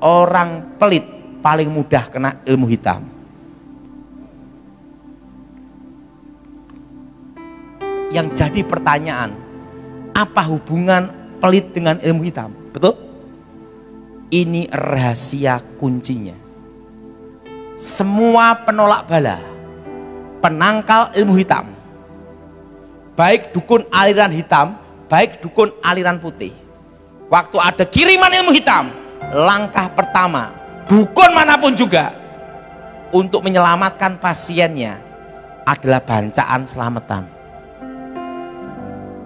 orang pelit paling mudah kena ilmu hitam. Yang jadi pertanyaan, apa hubungan pelit dengan ilmu hitam? Betul? Ini rahasia kuncinya. Semua penolak bala, penangkal ilmu hitam, baik dukun aliran hitam, baik dukun aliran putih, waktu ada kiriman ilmu hitam, langkah pertama dukun manapun juga untuk menyelamatkan pasiennya adalah bancaan selamatan,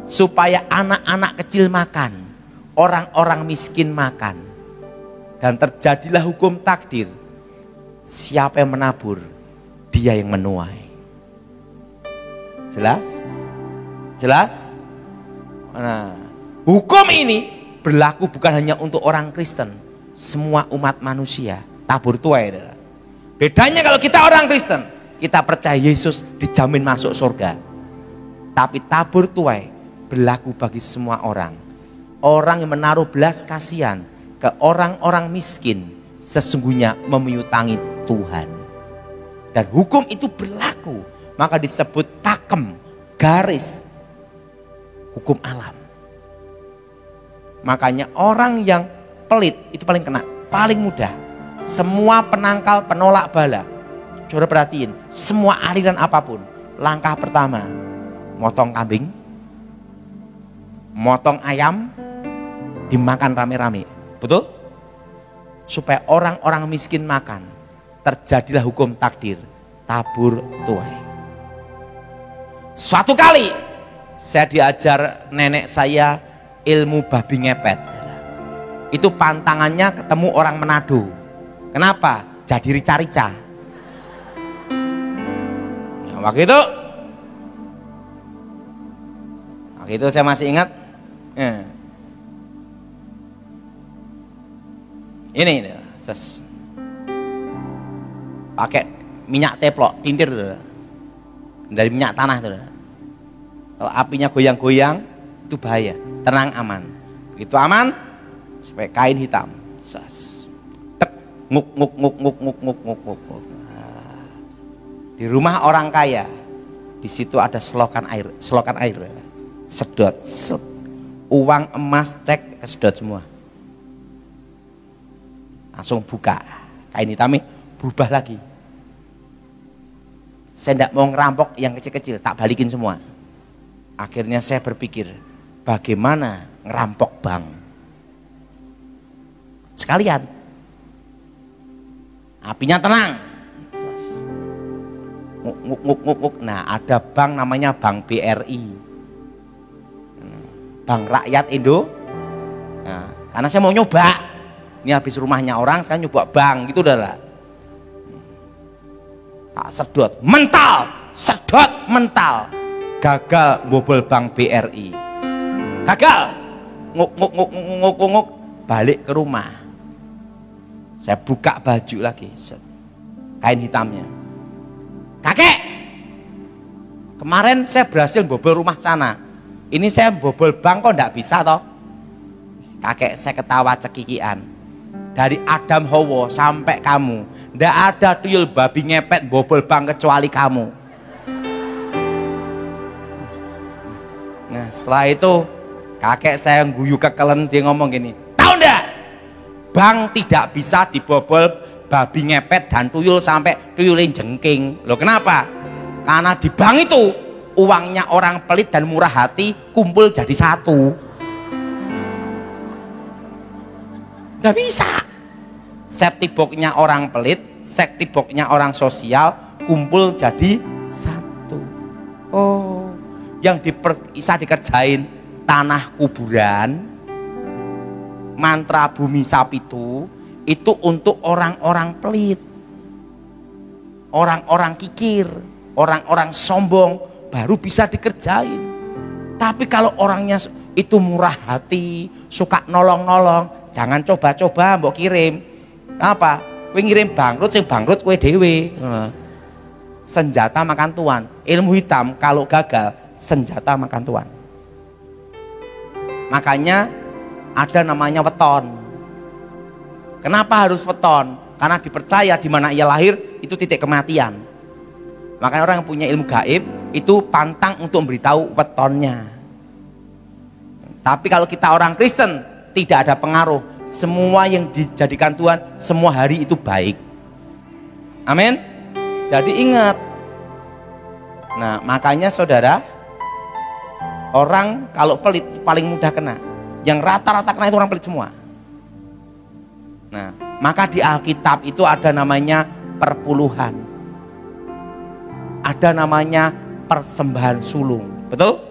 supaya anak-anak kecil makan, orang-orang miskin makan, dan terjadilah hukum takdir. Siapa yang menabur, dia yang menuai. Jelas? Jelas? Nah, hukum ini berlaku bukan hanya untuk orang Kristen, semua umat manusia. Tabur tuai. Bedanya kalau kita orang Kristen, kita percaya Yesus dijamin masuk surga. Tapi tabur tuai berlaku bagi semua orang. Orang yang menaruh belas kasihan ke orang-orang miskin sesungguhnya memiutangi Tuhan. Dan hukum itu berlaku, maka disebut takem, garis hukum alam. Makanya orang yang pelit itu paling kena, paling mudah. Semua penangkal penolak bala, coba perhatiin, semua aliran apapun, langkah pertama motong kambing, motong ayam, dimakan rame-rame. Betul? Supaya orang-orang miskin makan, terjadilah hukum takdir, tabur tuai. Suatu kali saya diajar nenek saya ilmu babi ngepet. Itu pantangannya ketemu orang Manado. Kenapa? Jadi rica-rica. Nah, waktu itu saya masih ingat. Ini pakai minyak teplok, tintir dari minyak tanah itu. Kalau apinya goyang-goyang itu bahaya. Tenang, aman. Begitu aman, sampai kain hitam. Tek, nguk nguk nguk nguk nguk nguk nguk nguk. Nah, di rumah orang kaya, di situ ada selokan air, sedot, set. Uang emas cek kesedot semua. Langsung buka, kain hitamnya berubah lagi. Saya tidak mau ngerampok yang kecil-kecil, tak balikin semua. Akhirnya saya berpikir, bagaimana ngerampok bank sekalian. Apinya tenang. Nah, ada bank namanya Bank BRI, Bank Rakyat Indo. Nah, karena saya mau nyoba, ini habis rumahnya orang, saya nyoba bank gitu udah lah. Tak sedot, mental, sedot mental. Gagal bobol Bank BRI. Gagal. Nguk, balik ke rumah. Saya buka baju lagi, kain hitamnya. Kakek, kemarin saya berhasil bobol rumah sana. Ini saya bobol bank kok enggak bisa toh? Kakek saya ketawa cekikian. Dari Adam Hawa sampai kamu, ndak ada tuyul babi ngepet bobol bank kecuali kamu. Nah, setelah itu kakek saya guyu kekelen, dia ngomong gini, tahu ndak? Bank tidak bisa dibobol babi ngepet dan tuyul sampai tuyulin jengking. Loh kenapa? Karena di bank itu uangnya orang pelit dan murah hati kumpul jadi satu. Nggak bisa. Safety box-nya orang pelit, safety box-nya orang sosial kumpul jadi satu. Oh, yang bisa dikerjain tanah kuburan, mantra bumi sapitu itu untuk orang-orang pelit, orang-orang kikir, orang-orang sombong baru bisa dikerjain. Tapi kalau orangnya itu murah hati, suka nolong-nolong, jangan coba-coba mbok kirim. Apa? Kowe ngirim bangkrut, sing bangkrut kowe dhewe. Senjata makan tuan. Ilmu hitam kalau gagal, senjata makan tuan. Makanya ada namanya weton. Kenapa harus weton? Karena dipercaya di mana ia lahir itu titik kematian. Makanya orang yang punya ilmu gaib itu pantang untuk memberitahu wetonnya. Tapi kalau kita orang Kristen tidak ada pengaruh. Semua yang dijadikan Tuhan, semua hari itu baik. Amin. Jadi ingat. Nah, makanya saudara, orang kalau pelit paling mudah kena. Yang rata-rata kena itu orang pelit semua. Nah, maka di Alkitab itu ada namanya perpuluhan. Ada namanya persembahan sulung. Betul?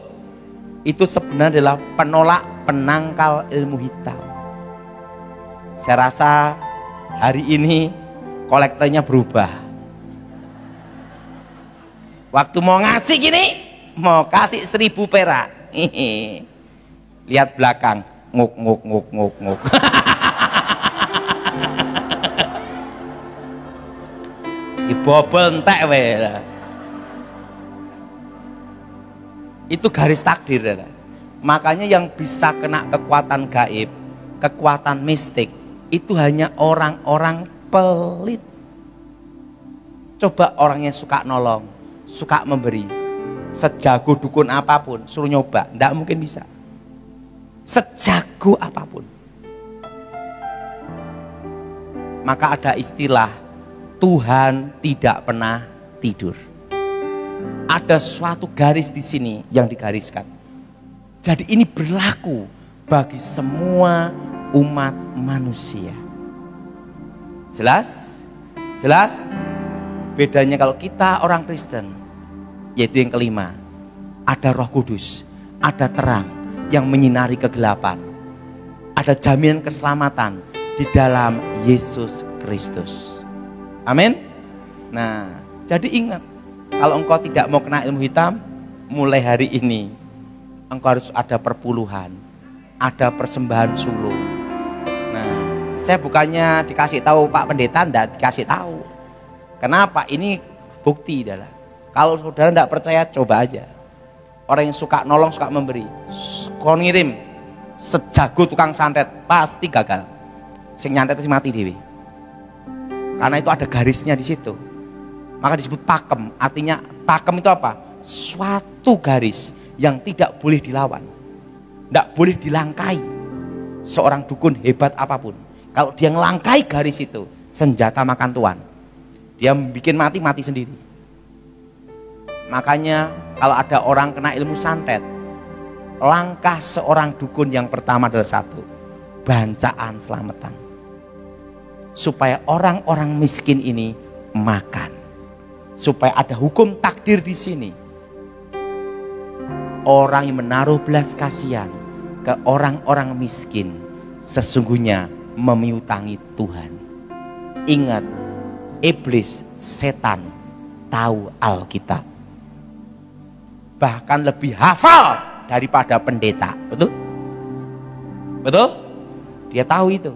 Itu sebenarnya adalah penolak penangkal ilmu hitam. Saya rasa hari ini kolektornya berubah. Waktu mau ngasih gini, mau kasih 1000 perak. Lihat belakang, nguk nguk nguk nguk nguk. Dibobol entek we. Itu garis takdir. Makanya yang bisa kena kekuatan gaib, kekuatan mistik, itu hanya orang-orang pelit. Coba orang yang suka nolong, suka memberi, sejago dukun apapun, suruh nyoba, tidak mungkin bisa. Sejago apapun. Maka ada istilah, Tuhan tidak pernah tidur. Ada suatu garis di sini yang digariskan. Jadi ini berlaku bagi semua umat manusia. Jelas? Jelas? Bedanya kalau kita orang Kristen, yaitu yang kelima, ada Roh Kudus, ada terang yang menyinari kegelapan, ada jaminan keselamatan di dalam Yesus Kristus. Amin. Nah, jadi ingat, kalau engkau tidak mau kena ilmu hitam, mulai hari ini engkau harus ada perpuluhan, ada persembahan sulung. Nah, saya bukannya dikasih tahu Pak Pendeta, enggak dikasih tahu. Kenapa? Ini bukti adalah, kalau saudara enggak percaya, coba aja. Orang yang suka nolong, suka memberi, kau ngirim sejago tukang santet, pasti gagal. Sing nyantet pasti mati dewi. Karena itu ada garisnya di situ. Maka disebut pakem. Artinya pakem itu apa? Suatu garis yang tidak boleh dilawan, tidak boleh dilangkai. Seorang dukun hebat apapun, kalau dia ngelangkai garis itu, senjata makan tuan. Dia bikin mati sendiri. Makanya kalau ada orang kena ilmu santet, langkah seorang dukun yang pertama adalah satu, bancaan selamatan. Supaya orang-orang miskin ini makan. Supaya ada hukum takdir di sini. Orang yang menaruh belas kasihan ke orang-orang miskin sesungguhnya memiutangi Tuhan. Ingat, iblis, setan tahu Alkitab. Bahkan lebih hafal daripada pendeta. Betul? Betul? Dia tahu itu.